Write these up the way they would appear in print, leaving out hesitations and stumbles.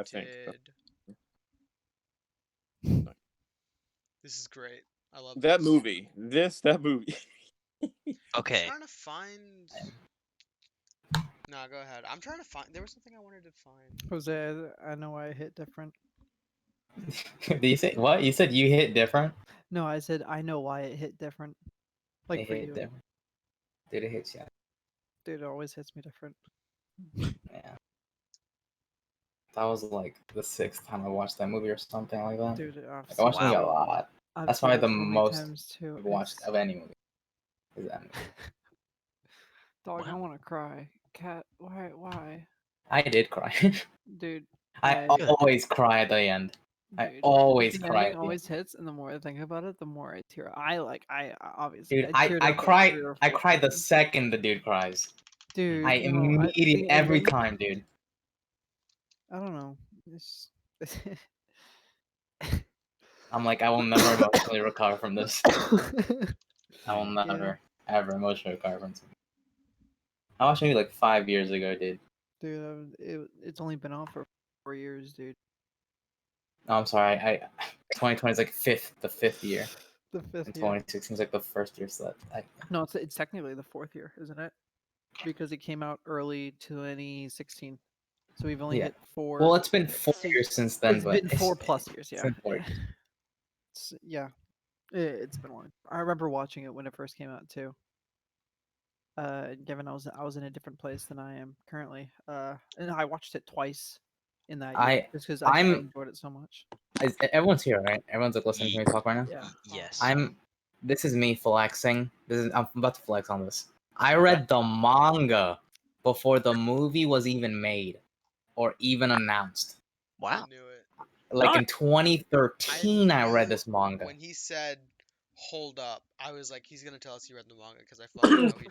I think. This is great. I love That this. movie. That movie. I'm Okay. trying to find. Nah, go ahead. I'm trying to find. There was something I wanted to find. Jose, I know I hit different. Did you say what? You said you hit different? No, I said I know why it hit different. Like It for hit you, different. Dude, it hits you. dude, it always hits me different. Yeah. That was like the 6th time I watched that movie or something like that. Dude, Like, I watched the movie a lot. I've That's seen probably it the so many most times too. I've watched of any movie. Is that movie. Dog, I Wow. want to cry. Cat, why? I did cry. Dude, I Good. always cry at the end. I dude, always the cry ending at the end. always hits, and the more I think about it, the more I tear. I obviously Dude, I teared I up like cry. 3 or I 4 cry the times. second the dude cries. Dude, I no, immediately the every ending. time, dude. I don't know. It's, I'm like, I will never emotionally recover from this. I will Yeah. never, ever emotionally recover from this. I watched maybe like 5 years ago, dude. Dude, it's only been out for 4 years, dude. No, I'm sorry. 2020 is like the fifth year, The and 5th year. 2016 is like the first year. So No, it's technically the 4th year, isn't it? Because it came out early 2016. So we've only Yeah. hit 4. Well, it's been 4 years since then, It's but been 4+ years, yeah. been 4 years. Yeah. It's been long. I remember watching it when it first came out too. Given I was in a different place than I am currently. And I watched it twice in that year just because I enjoyed it so much. Everyone's here, right? Everyone's like listening to me talk right now. Yeah. Yes. This is me flexing. I'm about to flex on this. I read the manga before the movie was even made or even announced. Wow. I knew it. Like in 2013, I read knew this manga. When he said, "Hold up," I was like, "He's gonna tell us he read the manga," because I fucking know he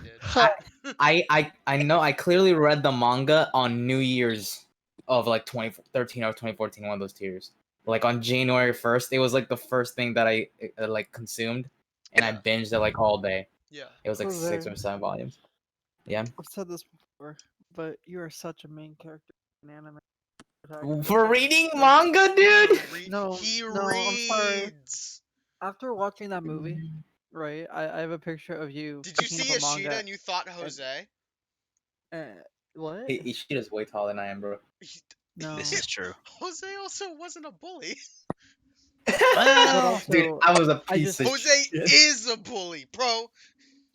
did. I know I clearly read the manga on New Year's of like 2013 or 2014, one of those 2 years. Like on January 1st, it was like the first thing that I like consumed, and I Yeah. binged it like all day. Yeah. It was like Jose, 6 or 7 volumes. Yeah. I've said this before, but you are such a main character in anime. protagonist. For reading manga, dude. No, He no, I'm sorry. reads. After watching that movie, right? I have a picture of you Did you picking see up a Ishida manga. and you thought Jose? What? Ishida's way taller than I am, bro. No. This is true. Jose also wasn't a bully. But Well, also, Dude, I was a I piece just- of Jose shit. is a bully, bro.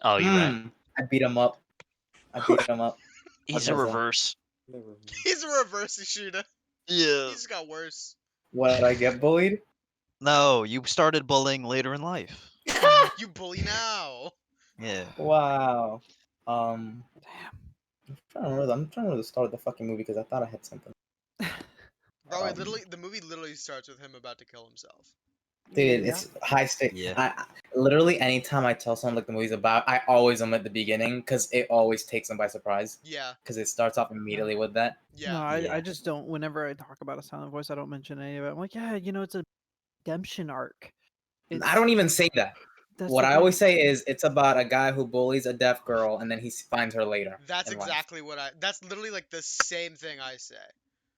oh, you're right. I beat him up. He's a Okay, so- reverse. He's a reverse Ishida. Yeah. He just got worse. What, did I get bullied? No, you started bullying later in life. You bully now. Yeah. Wow. damn. I'm trying to remember the start of the fucking movie because I thought I had something. Bro, the movie literally starts with him about to kill himself. Dude, Yeah. it's high stakes. Yeah. I literally anytime I tell someone like the movie's about, I always am at the beginning because it always takes them by surprise. Yeah. Because it starts off immediately with that. Yeah. No, Yeah. I just don't. Whenever I talk about a silent voice, I don't mention any of it. I'm like, yeah, it's a redemption arc. I don't even say that. That's What the I thing. always say is it's about a guy who bullies a deaf girl and then he finds her later. That's in life. exactly what that's literally like the same thing I say.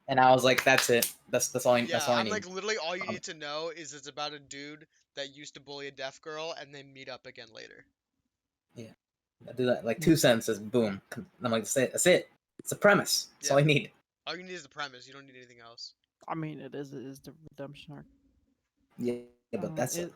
And I was like, that's it. That's all I Yeah, that's all I I'm need. like literally all you need to know is it's about a dude that used to bully a deaf girl and they meet up again later. I do that like 2 sentences, boom. I'm like, that's it. It's the premise. That's all I need. All you need is the premise. You don't need anything else. I mean, it is the redemption arc. Yeah, but that's it.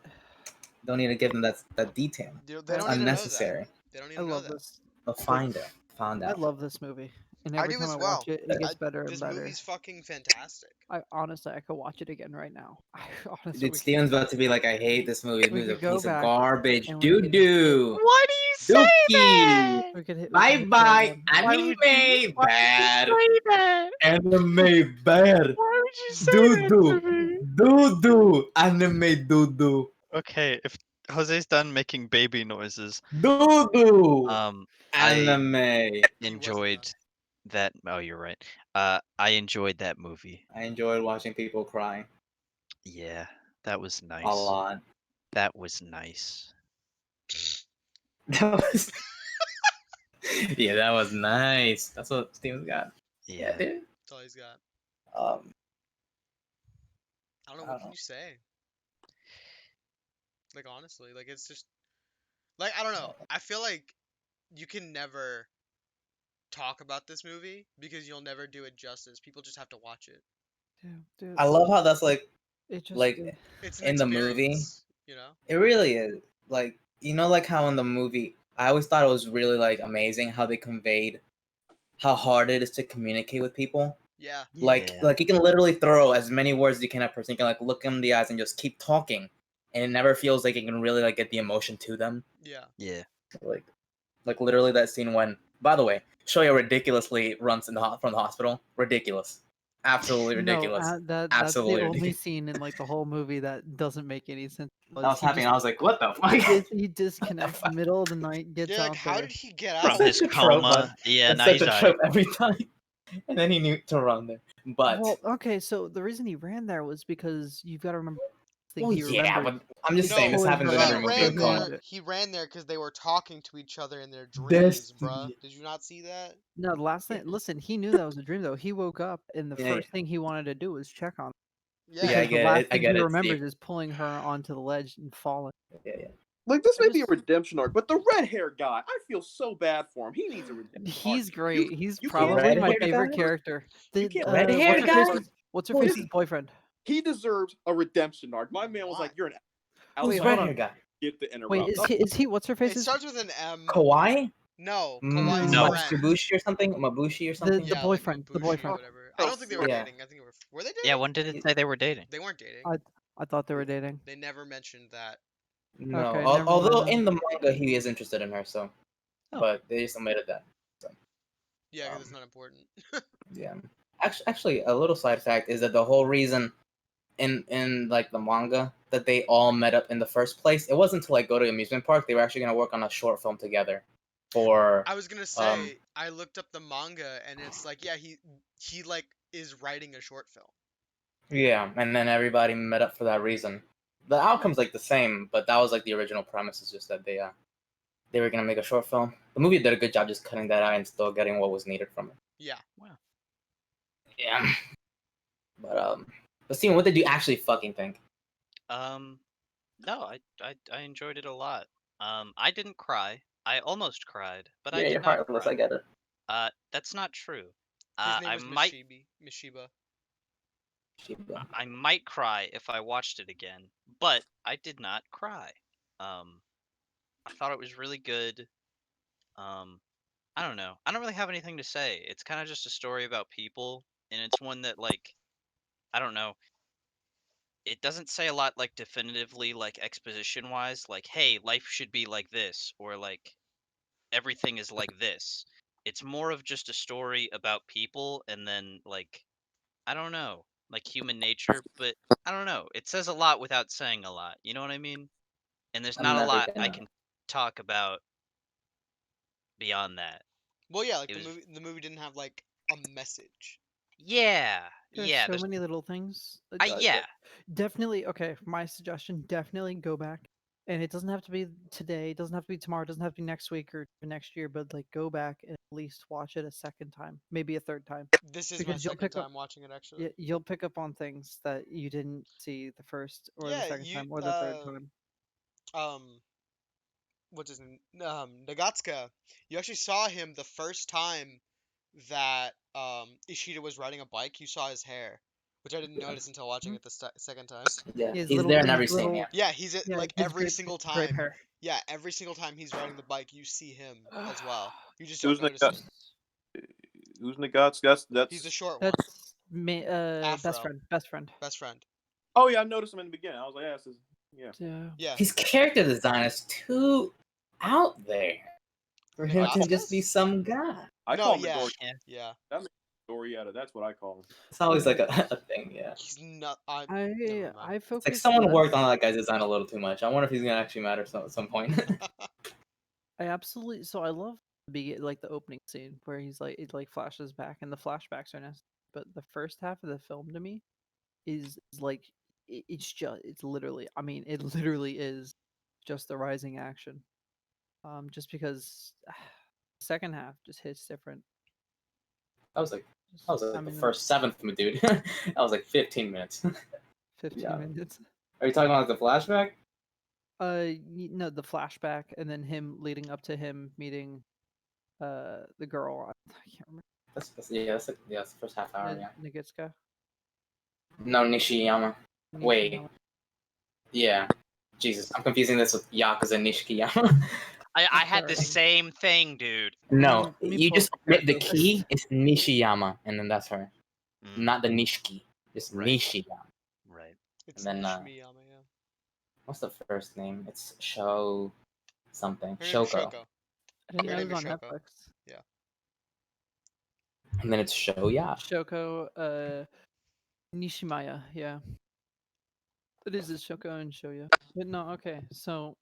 don't need to give them that detail. They don't That's need unnecessary. to know that. They don't need I to know love that. this. But found I out. love this movie, and I every do time as I well. watch it, it gets better and This better. movie's fucking fantastic. I honestly, I could watch it again right now. I honestly, Dude, Steven's about to be like, I hate this movie. This We movie's a could go piece of back garbage. and we Doo could- doo. Why do you say Dookie. we could hit. Bye bye. Why would Anime bad. that? Anime bad. Why would you say Doo that doo. to me? Doo doo. Anime doo doo. Okay, if Jose's done making baby noises, Doo doo. I Anime. enjoyed that. Oh, you're right. I enjoyed that movie. I enjoyed watching people cry Yeah, that was nice. a lot. That was nice. That was. Yeah, that was nice. That's what Steven's got. Yeah. dude. That's all he's got. know. I What don't can know. you say? Like, honestly, like, it's just like, I don't know. I feel like you can never talk about this movie because you'll never do it justice. People just have to watch it. Dude, I love how that's like it just like It's an in the movie. experience, you know? It really is. Like, you know, like how in the movie, I always thought it was really like amazing how they conveyed how hard it is to communicate with people. Yeah. Like Yeah. you can literally throw as many words as you can at a person. You can like look them in the eyes and just keep talking, and it never feels like you can really like get the emotion to them. Yeah. Yeah. Like literally that scene when, by the way, Shoya ridiculously runs from the hospital. Ridiculous, absolutely no, ridiculous, that's absolutely the only ridiculous. scene in like the whole movie that doesn't make any sense. I was He happy, and I was like, what the he, fuck? he disconnects middle of the night, gets Yeah, like, out how there. did he get It's out? From his such a trope, coma. bud. Yeah, It's now such he's a alright. trope every time. And then he knew to run there. But Well, okay, so the reason he ran there was because you've got to remember the thing well, he yeah, remembered. but I'm just No, saying this pulling happens her in he out. every movie ran with Pulling her coma. there. out. He ran there because they were talking to each other in their This- dreams, bruh. Did you not see that? No, the last thing. Listen, he knew that was a dream though. He woke up and the Yeah, first thing he wanted to do was check on her Yeah. Yeah, I because the get last it. I thing get he it, remembers Steve. is pulling her onto the ledge and falling. Yeah. Like this I may be a just- redemption arc, but the red hair guy, I feel so bad for him. He needs a redemption arc. He's great. He's you can't probably my red-haired favorite guy? character. You can't Red-haired guy? What's her Who is face's he? boyfriend? He deserves a redemption arc. My man was Why? like, "You're an Who's Wait, alpha." hold red on. hair guy? Get the Wait, interrupt. is he? What's her It face's? starts with an M. Kawhi? No, Kawaii's No. friend. Matsubushi or something? Mabushi or something? The Yeah, boyfriend. like The Mabushi or boyfriend. whatever. I don't think they were Yeah. dating. I think they were they dating? Yeah, when did it say they were dating? They weren't dating. I thought they were dating. They never mentioned that. No. Okay, never Although mind then. in the manga he is interested in her, so. Oh. But they just omitted that. Yeah, because it's not important. Yeah. Actually, a little side fact is that the whole reason in like the manga that they all met up in the first place, it wasn't to like go to an amusement park. They were actually gonna work on a short film together for I was gonna say I looked up the manga and it's like, yeah, he like is writing a short film. yeah, and then everybody met up for that reason. The outcome's like the same, but that was like the original premise. Is just that they were gonna make a short film. The movie did a good job just cutting that out and still getting what was needed from it. Yeah. Yeah. But Steven, what did you actually fucking think? No, I enjoyed it a lot. I didn't cry. I almost cried, but I Yeah, did you're not heartless. cry. I get it. That's not true. His name I was might Mishiba. I might cry if I watched it again, but I did not cry. I thought it was really good. I don't know. I don't really have anything to say. It's kind of just a story about people, and it's one that like I don't know. It doesn't say a lot like definitively like exposition wise like hey, life should be like this or like everything is like this. It's more of just a story about people and then like I don't know, like human nature, but I don't know. It says a lot without saying a lot. You know what I mean? And there's I'm not a never lot I gonna. can talk about beyond that. Well, yeah, like It the was movie didn't have like a message. yeah, There's yeah. so many little things. Yeah. Definitely. Okay, my suggestion: definitely go back, and it doesn't have to be today. It doesn't have to be tomorrow. It doesn't have to be next week or next year. But like, go back and at least watch it a second time, maybe a third time, This is my because you'll second pick up. time watching it actually. You'll pick up on things that you didn't see the first or the Yeah, second you time or the third time. what's his name? Nagatsuka. You actually saw him the first time that Ishida was riding a bike. You saw his hair, which I didn't Yeah. notice until watching it the second time. Yeah, His he's little- there in his every scene. little- Yeah. Yeah, he's Yeah, like his every great- single great time. hair. Yeah, every single time he's riding the bike, you see him as well. You just Who's don't notice him. Who's Nagats? That's He's the short one, That's best Afro. friend. Best friend. best friend. Oh yeah, I noticed him in the beginning. I was like, yeah, this is Yeah. Yeah, His character design is too out there for him to Nagatsuka's? just be some guy. I No, call him yeah. Dory. Yeah, Story out of that's what I call him. It's always like a thing. Yeah. he's not. Never I mind. focus. It's like someone less- worked on that guy's design a little too much. I wonder if he's gonna actually matter at some point. I absolutely. So I love like the opening scene where he's like it like flashes back and the flashbacks are nice. But the first half of the film to me is like it's literally. I mean, it literally is just the rising action. Just because second half just hits different. That was like I the mean, first seventh, dude. That was like 15 minutes. 15 Yeah. minutes. Are you talking about the flashback? No, the flashback and then him leading up to him meeting the girl. I can't remember. That's the first half hour. Yeah. Nagitsuka. No, Nishiyama. Wait. Nishiyama. Yeah. Jesus, I'm confusing this with Yakuza Nishikiyama. I had the Sorry. same thing, dude. No, Let me you pull just up admit the character key list. is Nishiyama, and then that's her, Mm, not the Nishiki. Just Right. Nishiyama. right. It's And then, Nishimiyama, yeah. What's the first name? It's Sho something. Her name is Shoko. Shoko. I didn't Her know it name was is on Shoko. Netflix. And then it's Shoya. Shoko, Nishimaya, yeah. It is Shoko and Shoya. But no, okay. So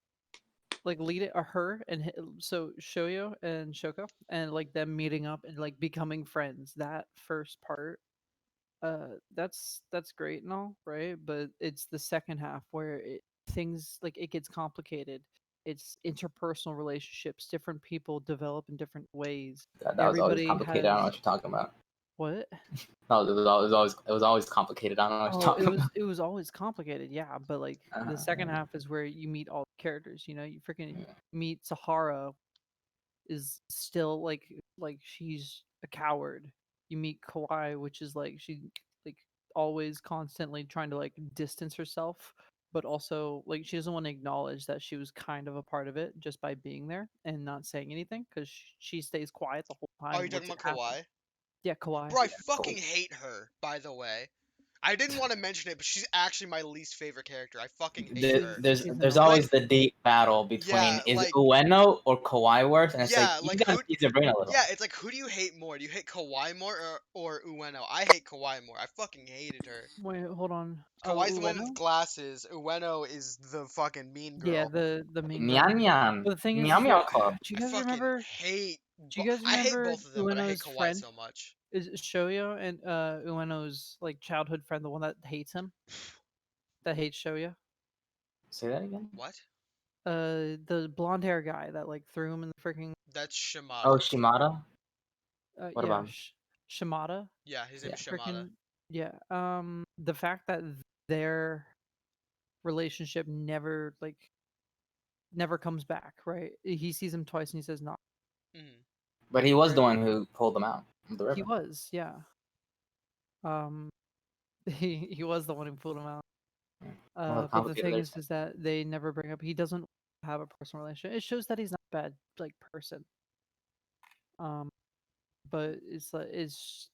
like lead it or her and so Shoyo and Shoko and like them meeting up and like becoming friends. That first part, that's great and all, right? But it's the second half where things like it gets complicated. It's interpersonal relationships. Different people develop in different ways. That was always Everybody complicated. I don't know has what you're talking about. what? No, it was always complicated. I don't know what you're Oh, talking about. it was always complicated, yeah. But like the second half is where you meet all the characters. You know, you freaking Yeah. meet Sahara is still like she's a coward. You meet Kawhi, which is like she like always constantly trying to like distance herself, but also like she doesn't want to acknowledge that she was kind of a part of it just by being there and not saying anything because she stays quiet the whole Oh, time. you talking What's about happening? Kawhi? Yeah, Kawhi. Bro, I Cool. fucking hate her, by the way. I didn't want to mention it, but she's actually my least favorite character. I fucking hate her. There's She's there's annoying. always the deep battle between Yeah, is like, Ueno or Kawhi worse, and it's like yeah, you like gotta who? use your brain a little. Yeah, it's like who do you hate more? Do you hate Kawhi more or Ueno? I hate Kawhi more. I fucking hated her. Wait, hold on. Kawhi's the one with Ueno? glasses. Ueno is the fucking mean Yeah, girl. the main girl. Nyan Nyan. But the thing is Meow that Meow Club. do you I guys fucking remember? hate. Do you guys I hate remember both of them, but I hate Ueno's Kawhi friend? so much. Is Shoyo and Ueno's like childhood friend, the one that hates him, that hates Shoya? Say that again. What? The blonde hair guy that like threw him in the freaking That's Oh, Shimada. Shimada. What yeah, about him? Shimada. Yeah, his name Yeah. is Shimada. Freaking yeah. The fact that their relationship never comes back, right? He sees him twice and he says not. Mhm. But he was the Right. one who pulled them out of the He river. was, yeah. Um, he was the one who pulled him out. Well, But the complicated thing there. is that they never bring up. He doesn't have a personal relationship. It shows that he's not a bad like person. Um, but it's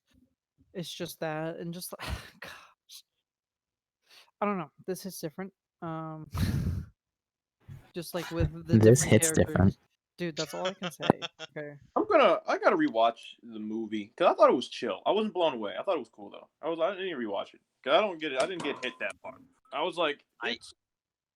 just that and just gosh, I don't know. This is different. Um, just like with the This different hits different. characters, dude. That's all I can say. Okay. I gotta rewatch the movie because I thought it was chill. I wasn't blown away. I thought it was cool though. I didn't rewatch it because I don't get it. I didn't get hit that far. I was like, it's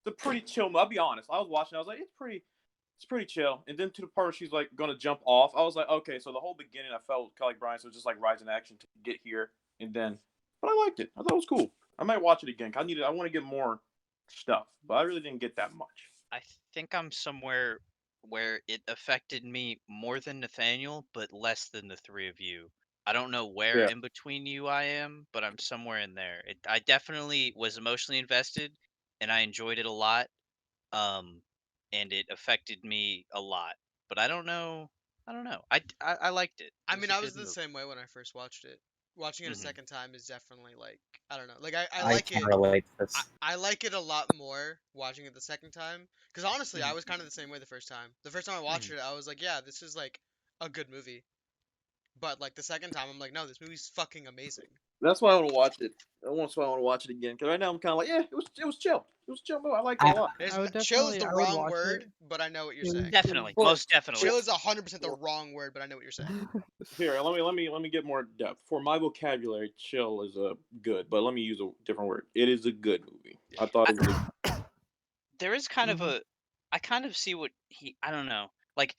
a pretty chill. I'll be honest. I was watching. I was like, it's pretty chill. And then to the part where she's like gonna jump off, I was like, okay. So the whole beginning, I felt kind of like Bryan, so it was just like rise in action to get here, and then, but I liked it. I thought it was cool. I might watch it again. I want to get more stuff, but I really didn't get that much. I think I'm somewhere where it affected me more than Nathaniel, but less than the three of you. I don't know where Yeah. in between you I am, but I'm somewhere in there. I definitely was emotionally invested, and I enjoyed it a lot. Um, and it affected me a lot. But I don't know. I don't know. I liked it. I It was mean, a I was good the movie. same way when I first watched it. Watching it a Hmm. second time is definitely like I don't know. Like I I like can it. relate to I, this. I like it a lot more watching it the second time. Because honestly, I Hmm. was kind of the same way the first time. The first time I watched Hmm. it, I was like, yeah, this is like a good movie. But like the second time, I'm like, no, this movie's fucking amazing. That's why I want to watch it. That's why I want to watch it again. Because right now I'm kind of like, yeah, it was chill. It was chill. I liked it a I lot. It's, I would chill is definitely the I would wrong watch it. word, but I know what you're It was, saying. Definitely, Well, most definitely. Chill is 100% the wrong word, but I know what you're saying. Here, let me get more depth. For my vocabulary, chill is a good, but let me use a different word. It is a good movie. I thought it was a There is kind of Mhm. a I kind of see what he I don't know. Like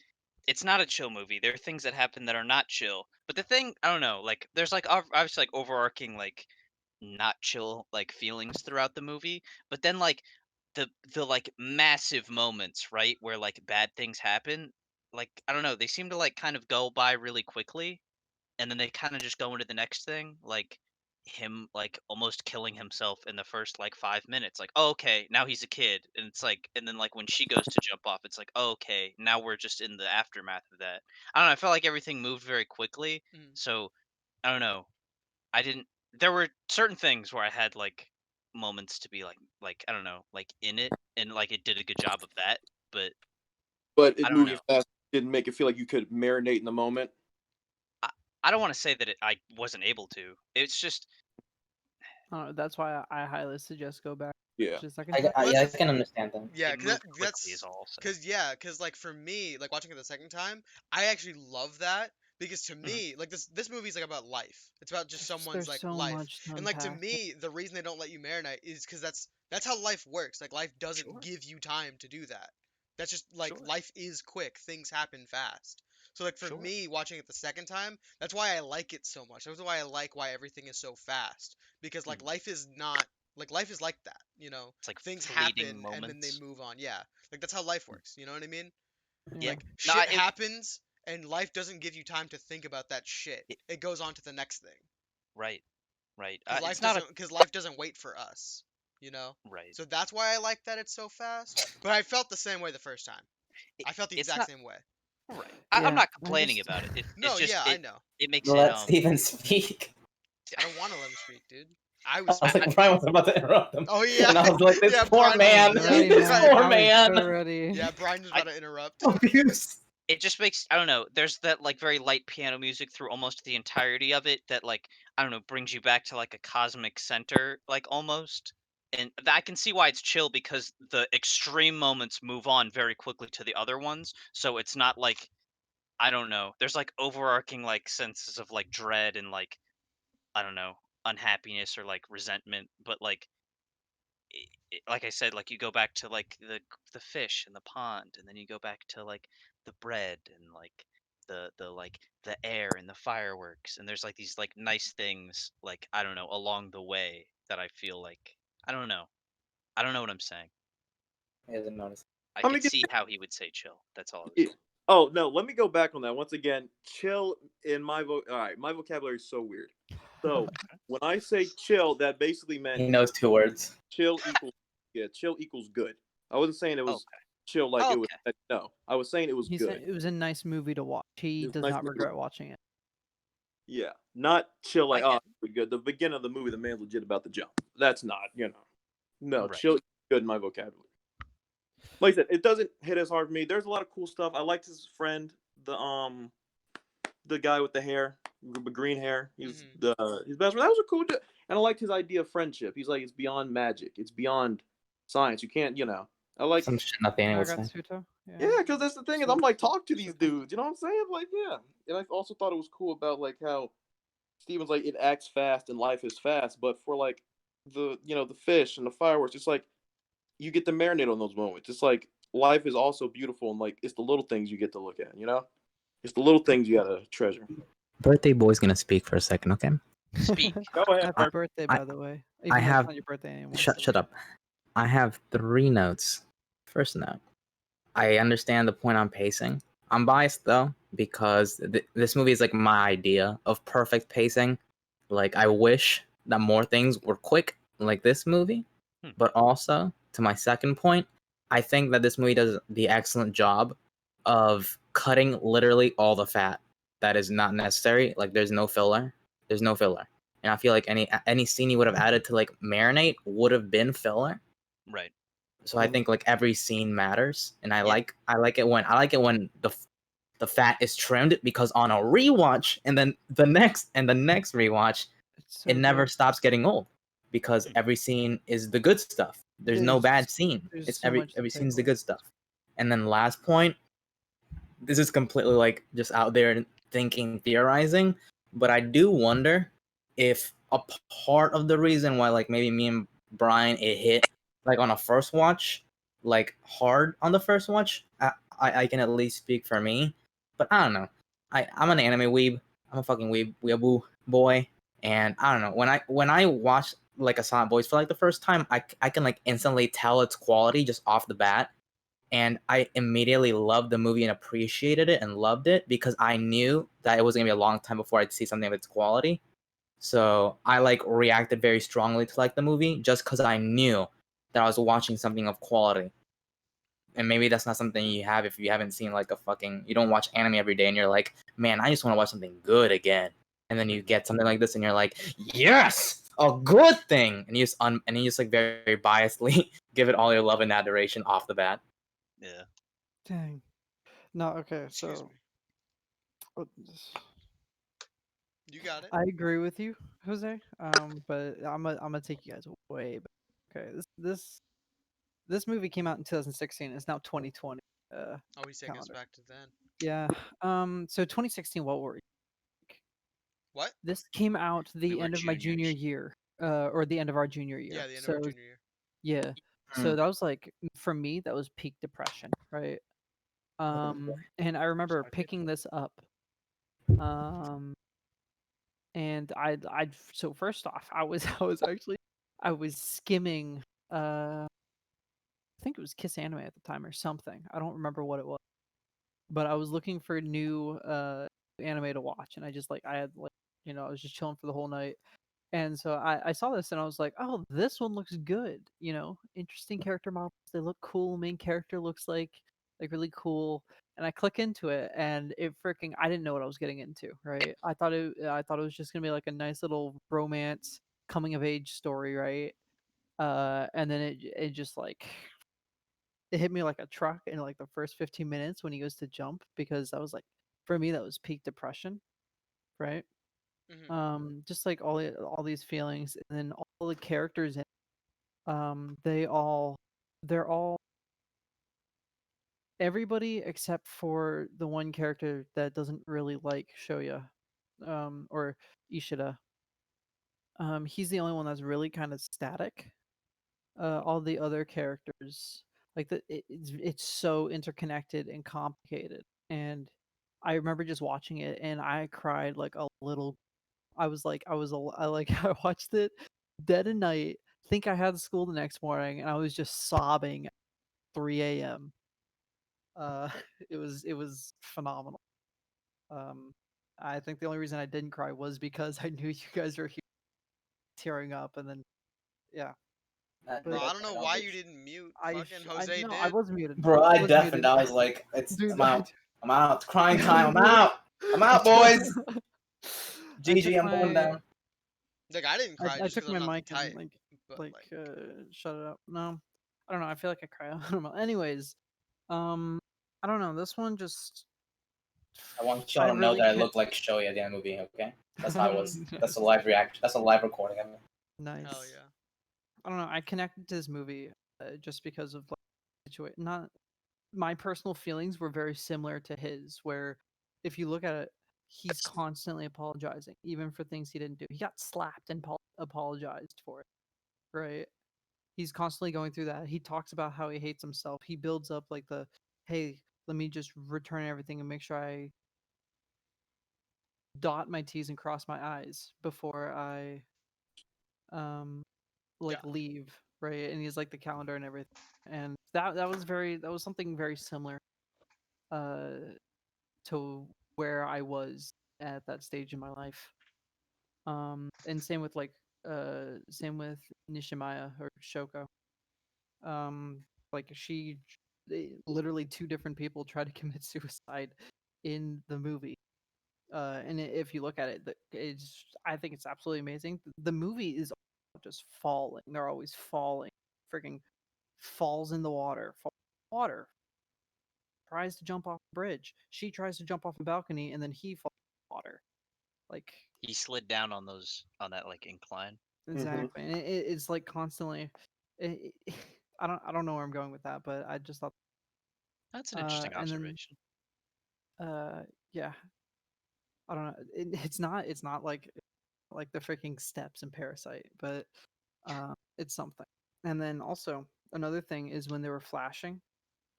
it's not a chill movie. There are things that happen that are not chill. But the thing, I don't know, like there's like obviously like overarching like not chill like feelings throughout the movie, but then like the like massive moments, right, where like bad things happen, like I don't know, they seem to like kind of go by really quickly and then they kind of just go into the next thing. Like him like almost killing himself in the first like 5 minutes. Like, oh, okay, now he's a kid, and it's like, and then like when she goes to jump off, it's like, oh, okay, now we're just in the aftermath of that. I don't know. I felt like everything moved very quickly, Mhm. so I don't know. I didn't. There were certain things where I had like moments to be like I don't know, like in it, and like it did a good job of that. But But I it don't moving know. fast didn't make it feel like you could marinate in the moment. I, I don't want to say that I wasn't able to. It's just That's why I highly suggest go back Yeah. to the second time. Well, Yeah, I that's can understand that. yeah, it because moved quickly is that's all. So. because like for me, like watching it the second time, I actually love that because to Mhm. me, like this movie's like about life. It's about just someone's There's like so life, much to and like to unpack. me, the reason they don't let you marinate is because that's how life works. Like life doesn't Sure. give you time to do that. That's just like Sure. life is quick. Things happen fast. So like for Sure. me, watching it the second time, that's why I like it so much. That's why I like why everything is so fast because like Mhm. life is not like life is like that. It's like Things fleeting happen and then they moments. move on. Yeah. Like that's how life works. You know what I mean? Yeah. Yeah. Like No, shit happens and life doesn't give you time to think about that shit. it It goes on to the next thing. right. Right. Cuz It's not a life doesn't wait for us, you know? right. So that's why I like that it's so fast. But I felt the same way the first time. It, I felt the it's exact not same way. right. I'm Yeah, not I complaining just about it. It's No, just yeah, I know. it makes it Let Steven speak. I don't want to let him speak, dude. I I was was I like, Brian was about to interrupt him. Oh yeah. And I was like, this Yeah, poor Brian was man. I'm yeah, ready, This man. poor I was man. so ready. yeah, Brian was I about to interrupt. Abuse. it just makes I don't know. There's that like very light piano music through almost the entirety of it that like I don't know brings you back to like a cosmic center like almost. And I can see why it's chill because the extreme moments move on very quickly to the other ones. So it's not like I don't know. There's like overarching like senses of like dread and like I don't know unhappiness or like resentment, but like like I said, like you go back to like the fish in the pond, and then you go back to like the bread and like the like the air and the fireworks, and there's like these like nice things like I don't know along the way that I feel like I don't know what I'm saying. He doesn't notice. I Let could me get see how he would say chill. That's all I was yeah. saying. Oh no, let me go back on that once again. Chill in all right, my vocabulary is so weird. So when I say chill, that basically meant He knows 2 words. chill equals chill equals good. I wasn't saying it was Okay. chill like it was Okay. no. I was saying it was He said good. it was a nice movie to watch. He It was does a nice not movie. regret watching it. Yeah, not chill I like get pretty good. The beginning of the movie, the man's legit about to jump. That's not no right. chill good in my vocabulary. Like I said, it doesn't hit as hard for me. There's a lot of cool stuff. I liked his friend, the guy with the hair, green hair. He's Mhm. his best friend. That was a cool. And I liked his idea of friendship. He's like, it's beyond magic. It's beyond science. You can't, I like, Some shit Nathaniel would say. Nagatsuto? yeah, because that's the thing is, I'm like, talk to these dudes. You know what I'm saying? Like, yeah. And I also thought it was cool about like how Steven's like, it acts fast and life is fast, but for like the fish and the fireworks, it's like you get to marinate on those moments. It's like life is also beautiful and like it's the little things you get to look at. It's the little things you gotta treasure. Birthday boy's gonna speak for a second, okay? Speak. Go ahead, Happy Mark. birthday, I- by the way. I Even though have- it's not your birthday anymore. Shut up. I have 3 notes. First note. I understand the point on pacing. I'm biased though because this movie is like my idea of perfect pacing. Like I wish that more things were quick like this movie, Hmm. but also to my second point, I think that this movie does the excellent job of cutting literally all the fat that is not necessary. Like there's no filler. There's no filler. And I feel like any scene you would have added to like marinate would have been filler. Right. So I think like every scene matters, and I Yeah. like it when the fat is trimmed because on a rewatch and then the next rewatch, It's so it never good. stops getting old because Hmm. every scene is the good stuff. There's no There's- bad scene. there's It's so every much to take scene's the away. good stuff. And then last point, this is completely like just out there thinking, theorizing, but I do wonder if a part of the reason why like maybe me and Brian it hit like on a first watch, like hard on the first watch. I can at least speak for me, but I don't know. I'm an anime weeb. I'm a fucking weeaboo boy, and I don't know when I watch like a Silent Voice for like the first time, I can like instantly tell its quality just off the bat, and I immediately loved the movie and appreciated it and loved it because I knew that it was gonna be a long time before I'd see something of its quality. So I like reacted very strongly to like the movie just because I knew that I was watching something of quality. And maybe that's not something you have if you haven't seen like a fucking, you don't watch anime every day and you're like, man, I just want to watch something good again. And then you get something like this and you're like, yes, a good thing. And you just like very biasedly give it all your love and adoration off the bat. Yeah. Dang. No, okay, Excuse so me. uh, You got it. I agree with you, Jose. But I'm gonna take you guys way back. Okay, this movie came out in 2016. It's now 2020. Oh, he's taking us Calendar. back to then. Yeah. So 2016. What were you? What? This came out We the were end of my junior juniors. year, or the end of our junior year. Yeah, the end of our So junior year. yeah. So Mm. that was like for me that was peak depression, right? And I remember picking this up. Um, and so first off, I was actually I was skimming. I think it was Kiss Anime at the time or something. I don't remember what it was, but I was looking for new anime to watch, and I just like I had like I was just chilling for the whole night. And so I saw this and I was like, oh, this one looks good. Interesting character models. They look cool. Main character looks like really cool. And I click into it and it freaking I didn't know what I was getting into, right? I thought it was just gonna be like a nice little romance coming of age story, right? And then it just like it hit me like a truck in like the first 15 minutes when he goes to jump because I was like for me that was peak depression, right? Hmm. Just like all these feelings and then all the characters they're all everybody except for the one character that doesn't really like Shoya or Ishida. He's the only one that's really kind of static. All the other characters like it's so interconnected and complicated, and I remember just watching it and I cried like a little. I like I watched it dead of night, think I had school the next morning, and I was just sobbing at 3 a.m. Uh, it was phenomenal. Um, I think the only reason I didn't cry was because I knew you guys were tearing up, and then yeah. Bro, But I don't know why you didn't mute. Fucking I Jose no, I did. was muted. Bro, I I was deafened. muted, I was like, dude. I'm out. Crying I time. I'm took- out. I'm I out, boys. took, I GG, took I'm going my down. Like I didn't cry I just took because I'm my not the mic and type. But like like, shut it up. No, I don't know. I feel like I cry. I don't know. Anyways, um, I don't know. This one just I want I y'all to know really that I can't. look like Shoei at the end of the movie, okay? That's how I was. That's a live reaction. That's a live recording of me. hell Nice. yeah. I don't know. I connected to this movie just because of like situation. Not my personal feelings were very similar to his. Where if you look at it, he's constantly apologizing, even for things he didn't do. He got slapped and apologized for it, right? He's constantly going through that. He talks about how he hates himself. He builds up like hey, let me just return everything and make sure I dot my T's and cross my I's before I um Yeah. like leave, right? And he's like the calendar and everything. And that was something very similar uh to where I was at that stage in my life. And same with Nishimaya or Shoko. Like literally two different people try to commit suicide in the movie. And if you look at it, it's I think it's absolutely amazing. The movie is just falling. They're always falling. Freaking falls in the water. Water. Tries to jump off the bridge. She tries to jump off the balcony, and then he falls in the water. Like He slid down on that like incline. exactly, and it's like constantly. I don't know where I'm going with that, but I just thought. That's an interesting And then observation. yeah, I don't know. It's not like the freaking steps in Parasite, but it's something. And then also another thing is when they were flashing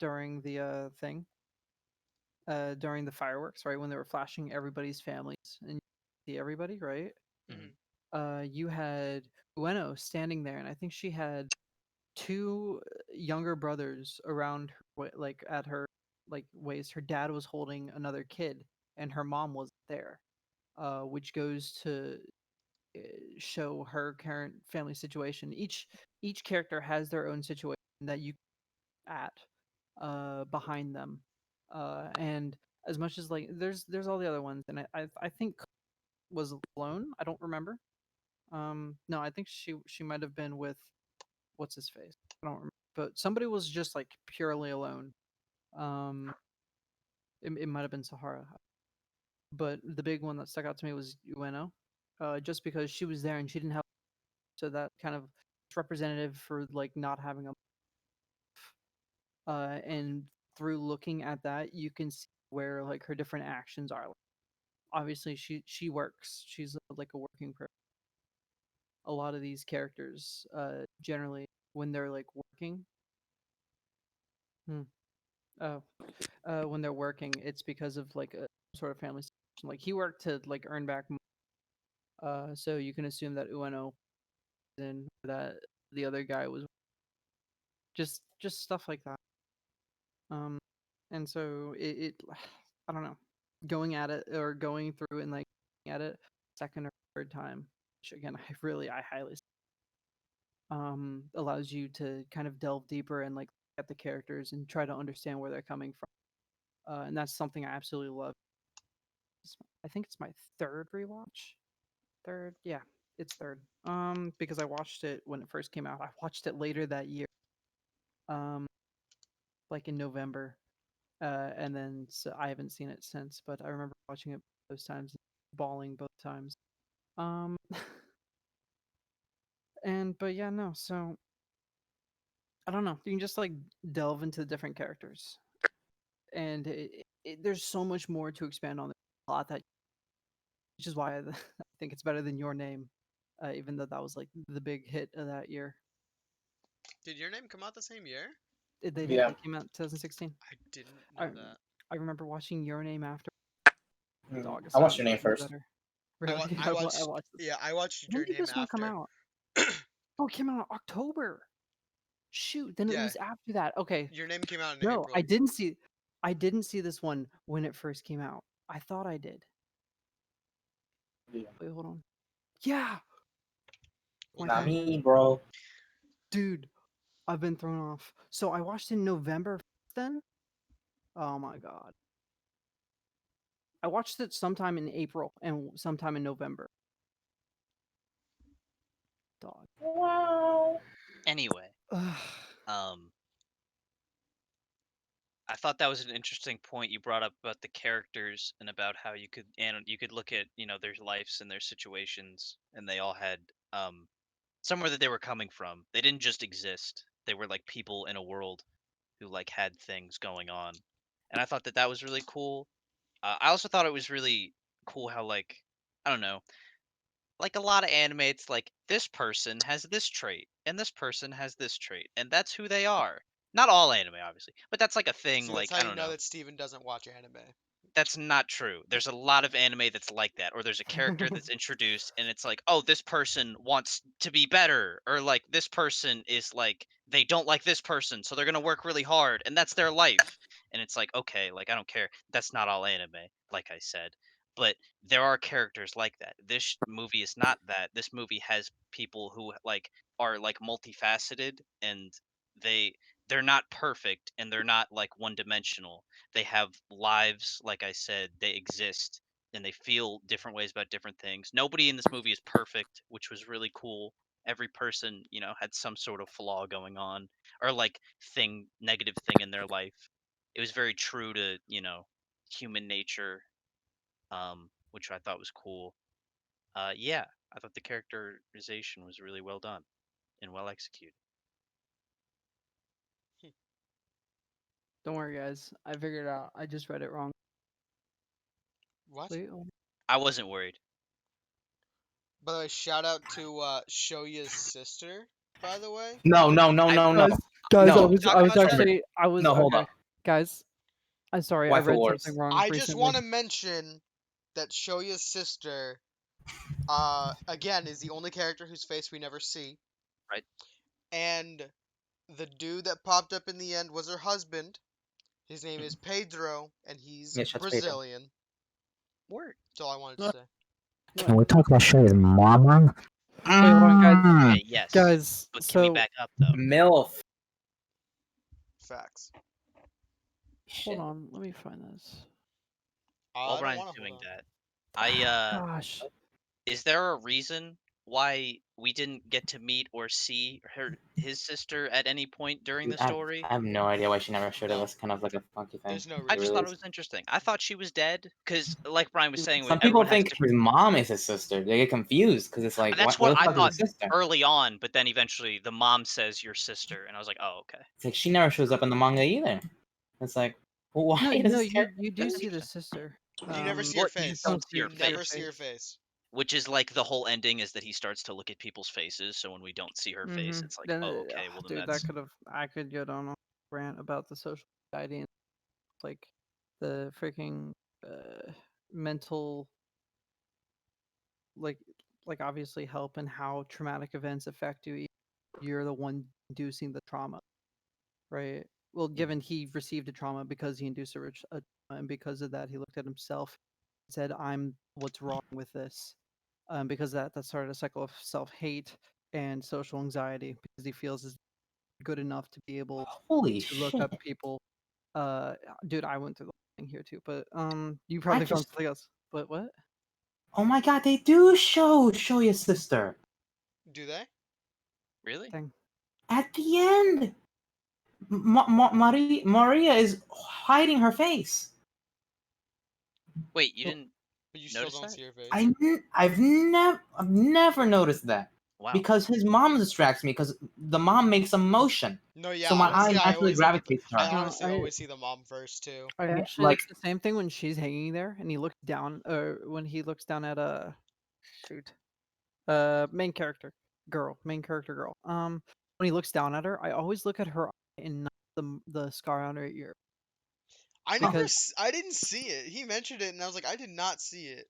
during the thing, during the fireworks, right? When they were flashing everybody's families and you see everybody, right? Hmm. Hmm. You had Ueno standing there, and I think she had two younger brothers around her, like at her like waist. Her dad was holding another kid, and her mom was there, which goes to show her current family situation. Each character has their own situation that you at behind them, and as much as like there's all the other ones, and I think was alone. I don't remember. No, I think she might have been with what's his face. I don't remember, but somebody was just like purely alone. Um, it might have been Sahara, but the big one that stuck out to me was Ueno, just because she was there and she didn't have, so that kind of it's representative for like not having a, and through looking at that, you can see where like her different actions are. Obviously, she works. She's like a working person. A lot of these characters, generally, when they're like working, hmm, oh, when they're working, it's because of like a sort of family situation. Like he worked to like earn back, so you can assume that Ueno and that the other guy was just stuff like that. Um, and so I don't know, going at it or going through and like at it second or third time, which again I highly allows you to kind of delve deeper and like at the characters and try to understand where they're coming from. And that's something I absolutely love. I think it's my third rewatch. Third, yeah, it's third. Because I watched it when it first came out. I watched it later that year. Um, like in November. And then so I haven't seen it since, but I remember watching it those times, bawling both times. Um, and but yeah, no. So I don't know. You can just like delve into the different characters, and there's so much more to expand on the plot that, which is why I think it's better than Your Name, even though that was like the big hit of that year. Did Your Name come out the same year? They did. Yeah. It came out 2016. I didn't I know that. I remember watching Your Name after I watched August. your name Way first. better. Really, I I watched. watched. Yeah, I watched When Your did Name this one come after. out? Oh, it came out in October. Shoot, then it Yeah, was after that. Okay. Your Name came out in No, April. I didn't see this one when it first came out. I thought I did. Yeah. Wait, hold on. Yeah. Well, My Not bad. me, bro. Dude, I've been thrown off. So I watched in November then? Oh my god. I watched it sometime in April and sometime in November. Dog. Wow. Anyway, Ugh. um, I thought that was an interesting point you brought up about the characters and about how you could look at their lives and their situations, and they all had somewhere that they were coming from. They didn't just exist. They were like people in a world who like had things going on, and I thought that that was really cool. I also thought it was really cool how like I don't know, like a lot of anime, it's like this person has this trait and this person has this trait, and that's who they are. Not all anime, obviously, but that's like a thing. see, that's Like how I you don't know know. that Steven doesn't watch anime. That's not true. There's a lot of anime that's like that, or there's a character that's introduced and it's like, oh, this person wants to be better, or like this person is like they don't like this person, so they're gonna work really hard, and that's their life. And it's like, okay, like I don't care. That's not all anime, like I said. But there are characters like that. This movie is not that. This movie has people who like are like multifaceted and they they're not perfect and they're not like one dimensional. They have lives, like I said, they exist and they feel different ways about different things. Nobody in this movie is perfect, which was really cool. Every person, had some sort of flaw going on or like negative thing in their life. It was very true to, human nature, which I thought was cool. Yeah, I thought the characterization was really well done and well executed. Don't worry, guys. I figured it out. I just read it wrong. What? Wait, hold I wasn't worried. By the way, shout out to Shoya's sister. By the way, No, no, no, I- no, no. guys, No. Talk I was about that. actually, I was No, hold okay. up. Guys, I'm sorry, I Waifu read Wars. something wrong I just recently. want to mention that Shoya's sister, again, is the only character whose face we never see. Right. And the dude that popped up in the end was her husband. His name is Pedro, and he's Yeah, shut Pedro. Brazilian. Word. That's all I wanted to say. Can we talk about Shay's mama? Wait, hold on, guys. Okay, yes. Guys, But can we so back up though? MILF. Facts. hold on, let me find this. I While don't Brian's wanna hold doing on. that, I Gosh, is there a reason why we didn't get to meet or see his sister at any point during the story? I have no idea why she never showed up. No. That's kind of like a funky thing. There's no I reason. just thought it was interesting. I thought she was dead because, like Brian was saying, Some people everyone has think his different. mom is his sister. They get confused because it's like, That's what what the I fuck thought is his sister? early on, but then eventually the mom says your sister, and I was like, oh, okay. It's like she never shows up in the manga either. It's like, well, why no, does no, this character? you do That's see the interesting. sister. You never see Well, her you just face. don't see her You face. never see her face. Which is like the whole ending is that he starts to look at people's faces. So when we don't see her face, Mhm. it's like, Then, oh, okay, well then dude, that's I could get on a rant about the social anxiety and like the freaking mental, like obviously help and how traumatic events affect you. You're the one inducing the trauma, right? Well, given he received a trauma because he induced a trauma, and because of that, he looked at himself and said, "I'm what's wrong with this," because that started a cycle of self-hate and social anxiety because he feels is good enough to be able Holy to look shit! up people. Dude, I went through the whole thing here too, but you I probably found just, something else. But what? oh my god, they do show your sister Do they? really. Thing. at the end. Maria is hiding her face. Wait, you Well, didn't But you still notice don't that? see her face. I've never noticed that Wow. because his mom distracts me because the mom makes a motion, No, yeah, so my honestly, eye I naturally always look at the. gravitates to I her. honestly I always see the mom first too. I Yeah, actually like it's the same thing when she's hanging there and he looks down, or when he looks down at shoot, main character girl. When he looks down at her, I always look at her eye and not the scar on her ear because I didn't see it. He mentioned it, and I was like, I did not see it.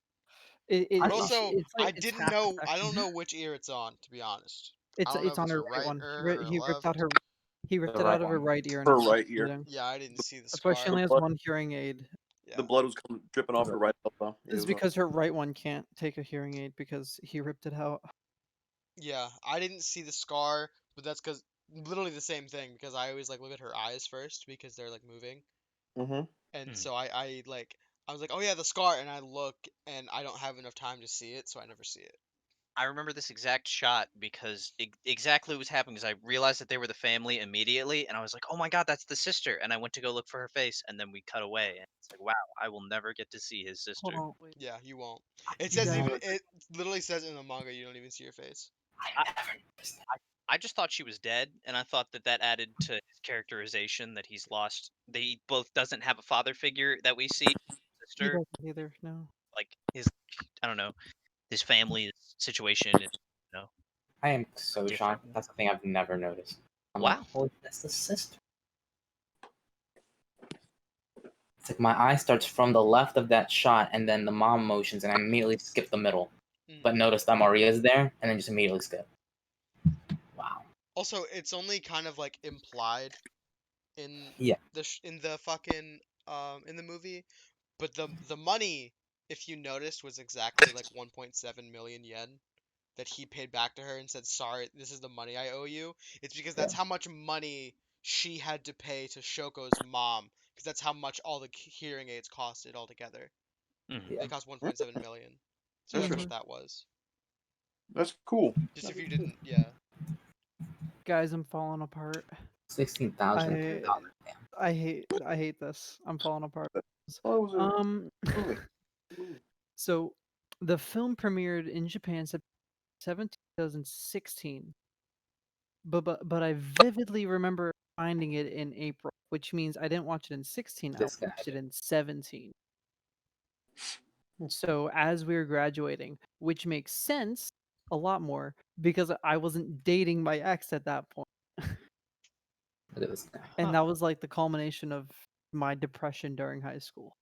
I But thought, also, it's like I it's didn't half a know. I don't second. know which ear it's on, to be honest. I don't know It's if on it's her her right right one. ear or her He ripped out left. it right out of her one. right ear and Her it's right ear. confusing. Yeah, I didn't see the That's why she scar. only has blood- one hearing aid. Yeah. The blood was dripping off her right elbow. It It's was, because her right one can't take a hearing aid because he ripped it out. Yeah, I didn't see the scar, but that's because literally the same thing. Because I always like look at her eyes first because they're like moving, mm-hmm. and Hmm. so I was like, oh yeah, the scar, and I look, and I don't have enough time to see it, so I never see it. I remember this exact shot because exactly what was happening is I realized that they were the family immediately, and I was like, "Oh my god, that's the sister!" And I went to go look for her face, and then we cut away, and it's like, "Wow, I will never get to see his Hold sister." on, wait. Yeah, you won't. It You says guys, even it literally says in the manga you don't even see your face. I, I never noticed that. I just thought she was dead, and I thought that added to his characterization that he's lost. They both doesn't have a father figure that we see. he Sister, doesn't either. No. like his, I don't know, his family situation is, I am so different. shocked. That's the thing I've never noticed. I'm like, Wow. holy, that's the sister. It's like my eye starts from the left of that shot, and then the mom motions, and I immediately skip the middle. But notice that Maria's there, and then just immediately skip. Wow. Also, it's only kind of like implied in Yeah. in the fucking in the movie, but the money, if you noticed, was exactly like 1.7 million yen that he paid back to her and said, "Sorry, this is the money I owe you." It's because that's how much money she had to pay to Shoko's mom, because that's how much all the hearing aids costed altogether. Mhm. They cost 1.7 million. So that's what that was. That's cool. Just if you didn't, yeah. Guys, I'm falling apart. 16,000. I hate this. I'm falling apart. Oh, it was a movie. So the film premiered in Japan September 17, 2016. But I vividly remember finding it in April, which means I didn't watch it in 16, I This guy. watched it in 17. So as we were graduating, which makes sense a lot more because I wasn't dating my ex at that point. Look at this guy. And that was like the culmination of my depression during high school.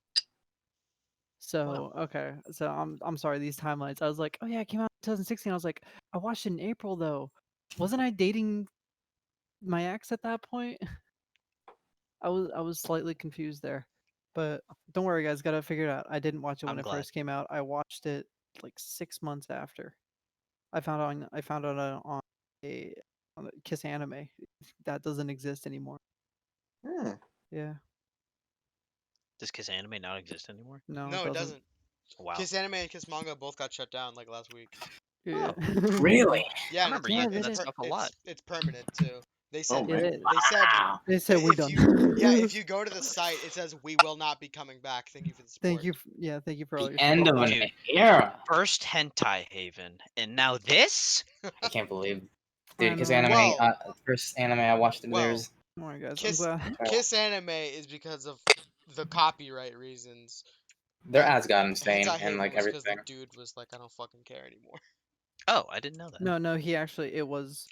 So okay, so I'm sorry, these timelines. I was like, oh yeah, it came out in 2016. I was like, I watched it in April though. Wasn't I dating my ex at that point? I was slightly confused there. But don't worry guys, gotta figure it out. I didn't watch it when I'm it glad. first came out. I watched it like 6 months after. I found out on a Kiss Anime that doesn't exist anymore. Hmm. Yeah, Does Kiss Anime not exist anymore? no, No, it it doesn't. doesn't. Wow. Kiss Anime and Kiss Manga both got shut down like last week. Yeah. Really? Yeah, I and remember Yeah, using they that did. stuff a lot. it's permanent too. They Oh said It man. is. they said Wow. They said we're if done. if you go to the site, it says we will not be coming back. Thank you for the support. Thank you. Thank you for all The your end support. of an Dude. era. First hentai haven, and now this? I can't believe, I dude. Because know. anime, Well- first anime I watched of well, theirs. Come on, guys. I'm Kiss glad. Kiss Anime is because of the copyright reasons. Their Hen- ads got insane Hentai and Haven like was because the everything. dude was like, I don't fucking care anymore. Oh, I didn't know that. No, he actually it was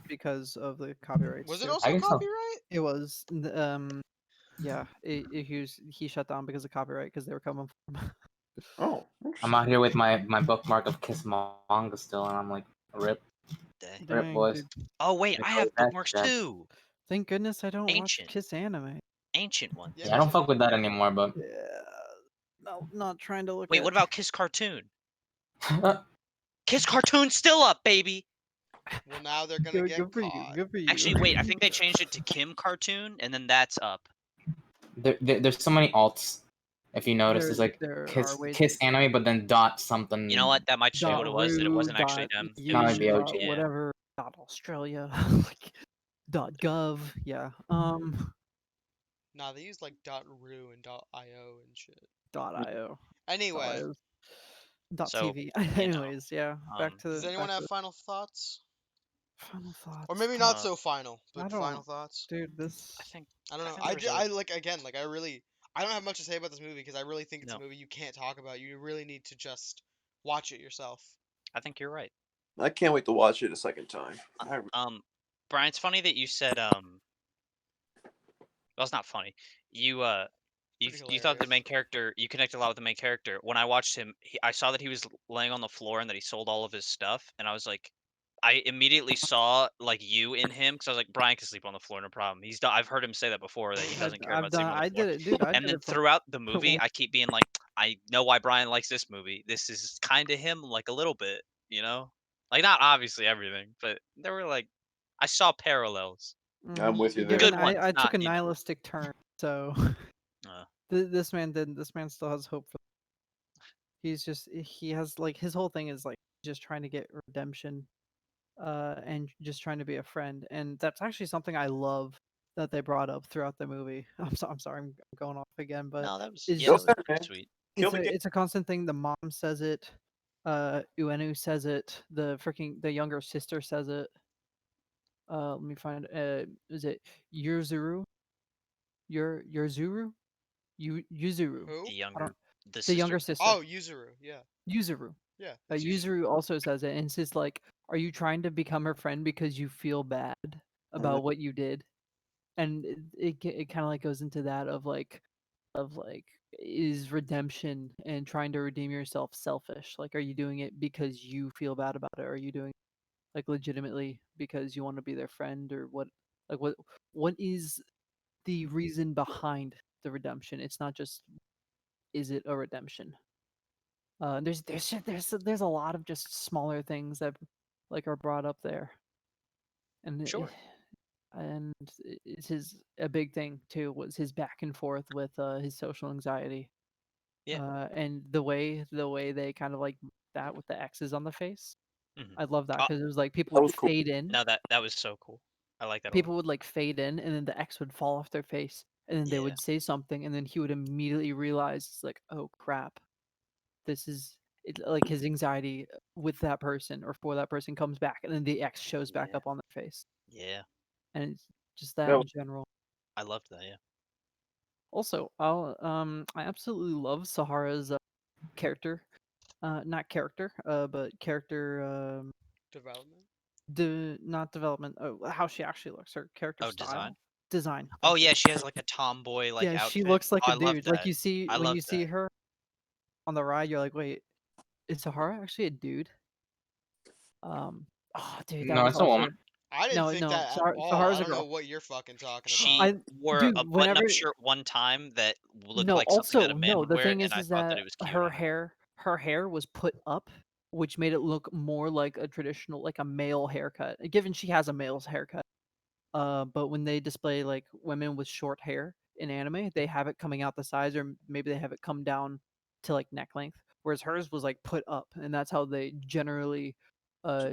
because of the copyrights Was it too. also I can tell. copyright? It was yeah, he shut down because of copyright because they were coming for him. Oh, I'm interesting. out here with my bookmark of Kiss Manga still, and I'm like, rip, Dang. rip, Dang, boys. dude. Oh wait, Like, I oh, have that's bookmarks that. too. Thank goodness I don't watch Ancient. Kiss Anime. Ancient ones. Yeah, Yeah, me I don't too. fuck with that anymore, but Yeah, no, not trying to look Wait, at. what about Kiss Cartoon? Kiss Cartoon's still up, baby. Well, now they're gonna get Good for you. caught. Good for you. Actually, wait, I think they changed it to Kim Cartoon, and then that's up. there's so many alts. If you notice, there's like there Kiss are ways. Kiss Anime, but then dot something. You know what? That might just be what Dot it was. That it Ru, wasn't actually dot them. It EU, Not was like the just, OG. dot yeah. whatever, dot Australia, like dot gov. Yeah. Nah, they use like .ru and .io and shit. Dot io. Anyway, Dot So, TV. you know, Anyways, yeah. Back to does anyone back have to final thoughts? final thoughts. Or maybe not Uh, so final, but I final don't, thoughts? dude. This. I think I don't I know. think there was a- I like again, like I don't have much to say about this movie because I really think it's a No. movie you can't talk about. You really need to just watch it yourself. I think you're right. I can't wait to watch it a second time. Brian, it's funny that you said well, it's not funny. You you thought the hilarious. main character, you connected a lot with the main character. When I watched him, I saw that he was laying on the floor and that he sold all of his stuff, and I was like, I immediately saw like you in him because I was like, Brian can sleep on the floor, no problem. I've heard him say that before that he doesn't care I've about done. sleeping on I the floor. did it, dude. I And did then it from. throughout the movie, I keep being like, I know why Brian likes this movie. This is kind of him, like a little bit, you know, like not obviously everything, but there were like, I saw parallels. I'm with you there. Good ones, I took not, a you know. nihilistic turn, so Uh, this man didn't. This man still has hope for. He has like his whole thing is like just trying to get redemption, and just trying to be a friend, and that's actually something I love that they brought up throughout the movie. I'm sorry, I'm going off again, but no, that was it's yeah, that just was Okay, pretty man. sweet. Kill it's the game. it's a constant thing. The mom says it, Uenu says it, the younger sister says it. Let me find. Is it Yurzuru? Yurzuru? Yuzuru. Who? The I don't. the The sister. younger sister. Oh, Yuzuru. Yeah. Yuzuru. Yeah. It's Yuzuru also says it, and it's just like, are you trying to become her friend because you feel bad about what you did? And it kind of like goes into that of like, is redemption and trying to redeem yourself selfish? Like, are you doing it because you feel bad about it? Or are you doing like legitimately because you want to be their friend, or what? Like, what is the reason behind the redemption? It's not just, is it a redemption? There's a lot of just smaller things that like are brought up there, and Sure. and it's his a big thing too was his back and forth with his social anxiety. Yeah. And the way they kind of like that with the X's on the face. Mhm. I love that Uh, because it was like people That would was cool. fade in. No, that was so cool. I like that a lot. People would like fade in, and then the X would fall off their face, and then they Yeah. would say something, and then he would immediately realize it's like, oh crap, this is it, like his anxiety with that person or for that person comes back, and then the X shows back Yeah. up on their face, Yeah. and it's just that That in was, general. I loved that. Yeah. Also, I absolutely love Sahara's character, not character, but character, development. not development. Oh, how she actually looks, her character Oh, style, design. design. Oh Thank you. yeah, she has like a tomboy like Yeah, she outfit. looks like Oh, a I love dude. Like that. you see I when love you see that. her on the ride, you're like, wait, is Sahara actually a dude? Oh, dude, that No, was it's a woman. also I didn't no, think no. that at all. Sahara's I a don't know girl. what you're fucking talking She about. I wore dude, a whenever button-up shirt one time that looked no, like something that a man no. would The wear, thing and I is thought that that it was cute her on her. hair her hair was put up, which made it look more like a traditional, like a male haircut. Given she has a male's haircut, but when they display like women with short hair in anime, they have it coming out the sides, or maybe they have it come down to like neck length, whereas hers was like put up, and that's how they generally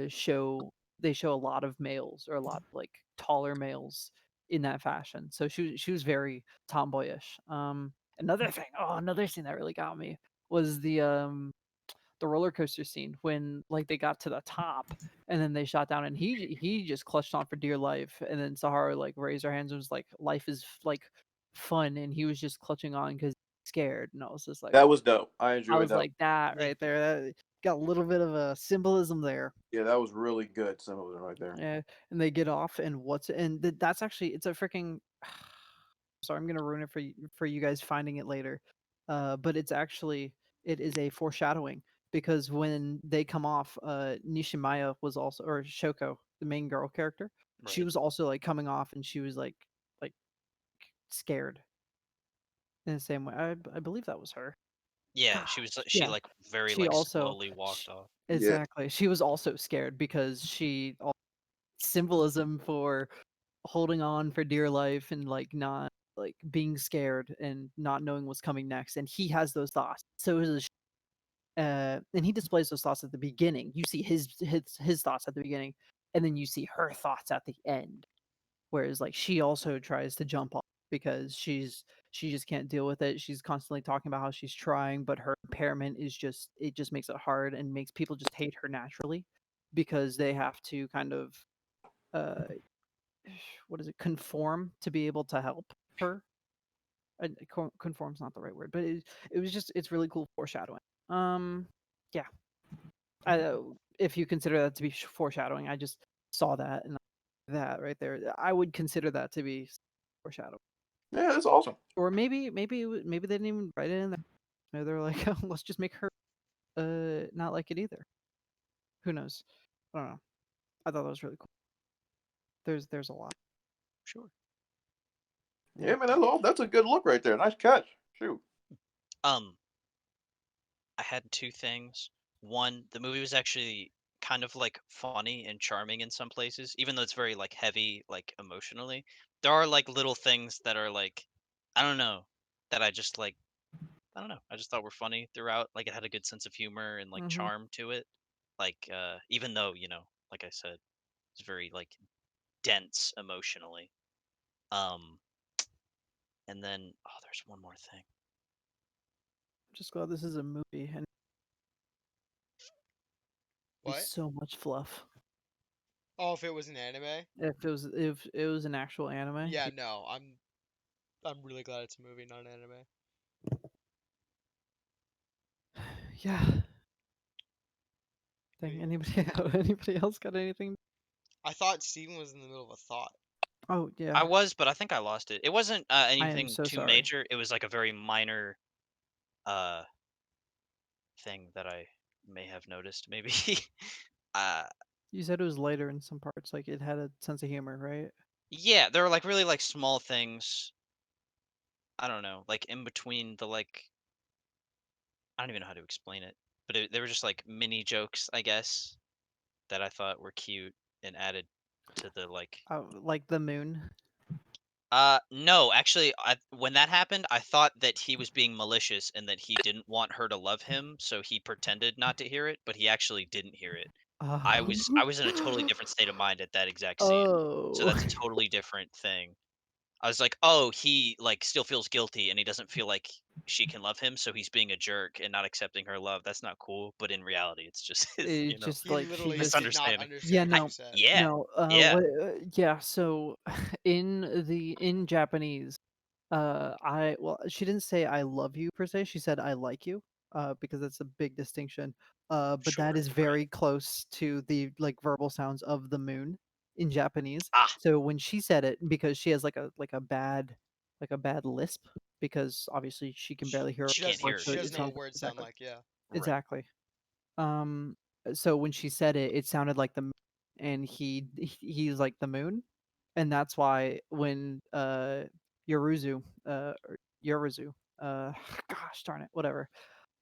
show they show a lot of males or a lot of like taller males in that fashion. So she was very tomboyish. Another scene that really got me was the roller coaster scene when like they got to the top and then they shot down and he just clutched on for dear life, and then Sahara like raised her hands and was like, life is like fun, and he was just clutching on because scared, and I was just like, That was dope. I I enjoyed was that. like, that Yeah. right there, that got a little bit of a symbolism there. Yeah, that was really good symbolism right there. Yeah, and they get off, and that's actually, it's a freaking sorry, I'm gonna ruin it for you guys finding it later. But it is a foreshadowing, because when they come off, Nishimaya was also, or Shoko, the main girl character, she Right. was also like coming off, and she was like scared in the same way. I believe that was her. Yeah, she Yeah, like very she like also slowly walked off. Yeah. exactly. She was also scared because symbolism for holding on for dear life and like not like being scared and not knowing what's coming next, and he has those thoughts, so and he displays those thoughts at the beginning. You see his thoughts at the beginning, and then you see her thoughts at the end, whereas like she also tries to jump off because she just can't deal with it. She's constantly talking about how she's trying, but her impairment is just, it just makes it hard and makes people just hate her naturally, because they have to kind of uh what is it, conform to be able to help her. Conform's not the right word, but it was just, it's really cool foreshadowing. Yeah, if you consider that to be foreshadowing, I just saw that, and that right there, I would consider that to be foreshadowing. Yeah, that's awesome. Or maybe they didn't even write it in there. Maybe they're like, oh, let's just make her not like it either. Who knows? I don't know. I thought that was really cool. There's a lot. Sure. Yeah, man, that's a good look right there. Nice catch. Shoot. Um, I had two things. One, the movie was actually kind of like funny and charming in some places, even though it's very like heavy, like emotionally. There are like little things that are like, I don't know, that I just like, I don't know, I just thought were funny throughout. Like it had a good sense of humor and like Mm-hmm. charm to it. Like, even though, you know, like I said, it's very like dense emotionally. Um, and then, oh, there's one more thing. Just glad this is a movie and What? so much fluff. Oh, if it was an anime? If it was an actual anime, Yeah, no. I'm really glad it's a movie, not an anime. yeah. Dang, anybody else got anything? I thought Steven was in the middle of a thought. Oh yeah, I was, but I think I lost it. It wasn't I am anything so too sorry. major. It was like a very minor uh thing that I may have noticed maybe. uh You said it was lighter in some parts, like it had a sense of humor, right? yeah, there were like really like small things. I don't know, like in between the like I don't even know how to explain it, but they were just like mini jokes, I guess, that I thought were cute and added to the like Like the moon. no, actually, when that happened, I thought that he was being malicious and that he didn't want her to love him, so he pretended not to hear it, but he actually didn't hear it. I was in a totally different state of mind at that exact scene. So Oh. that's a totally different thing. I was like, "Oh, he like still feels guilty and he doesn't feel like she can love him, so he's being a jerk and not accepting her love. That's not cool." But in reality, it's just his, It's just He like he literally just did not misunderstanding. yeah, understand what I you no, said. yeah. no. Yeah. What? Yeah. So, in Japanese, she didn't say "I love you" per se. She said "I like you," because that's a big distinction. But that Sure. is Right. very close to the like verbal sounds of the moon in Japanese. Ah, So when she said it, because she has like a bad lisp, because obviously she can barely hear her she can't She hear words, it. so it doesn't know Yeah. what sounds words sound exactly like, yeah. Right. exactly. So when she said it, it sounded like the moon, and he's like the moon, and that's why when Yoruzu or Yoruzu, gosh darn it, whatever,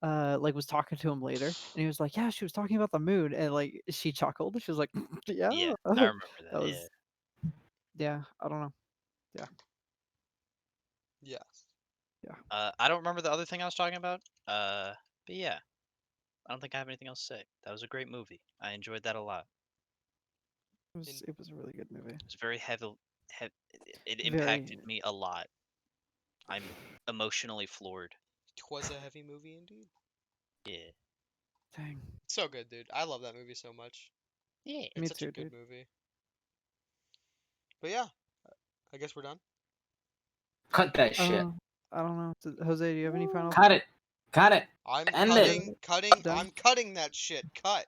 like was talking to him later, and he was like, "Yeah, she was talking about the moon," and like she chuckled. She was like, "Yeah." Yeah, I remember that. That was, yeah. I don't know. Yes. I don't remember the other thing I was talking about. But yeah, I don't think I have anything else to say. That was a great movie. I enjoyed that a lot. It was a really good movie. It's very heavy. It Very. impacted me a lot. I'm emotionally floored. Twas a heavy movie indeed. Yeah. Dang. So good, dude. I love that movie so much. Yeah. It's Me such too, a good dude. movie. But yeah, I guess we're done. Cut that shit. I don't know. Jose, do you have any final? Cut it. Cut it. I'm End cutting, it. cutting, Done? I'm cutting that shit. Cut.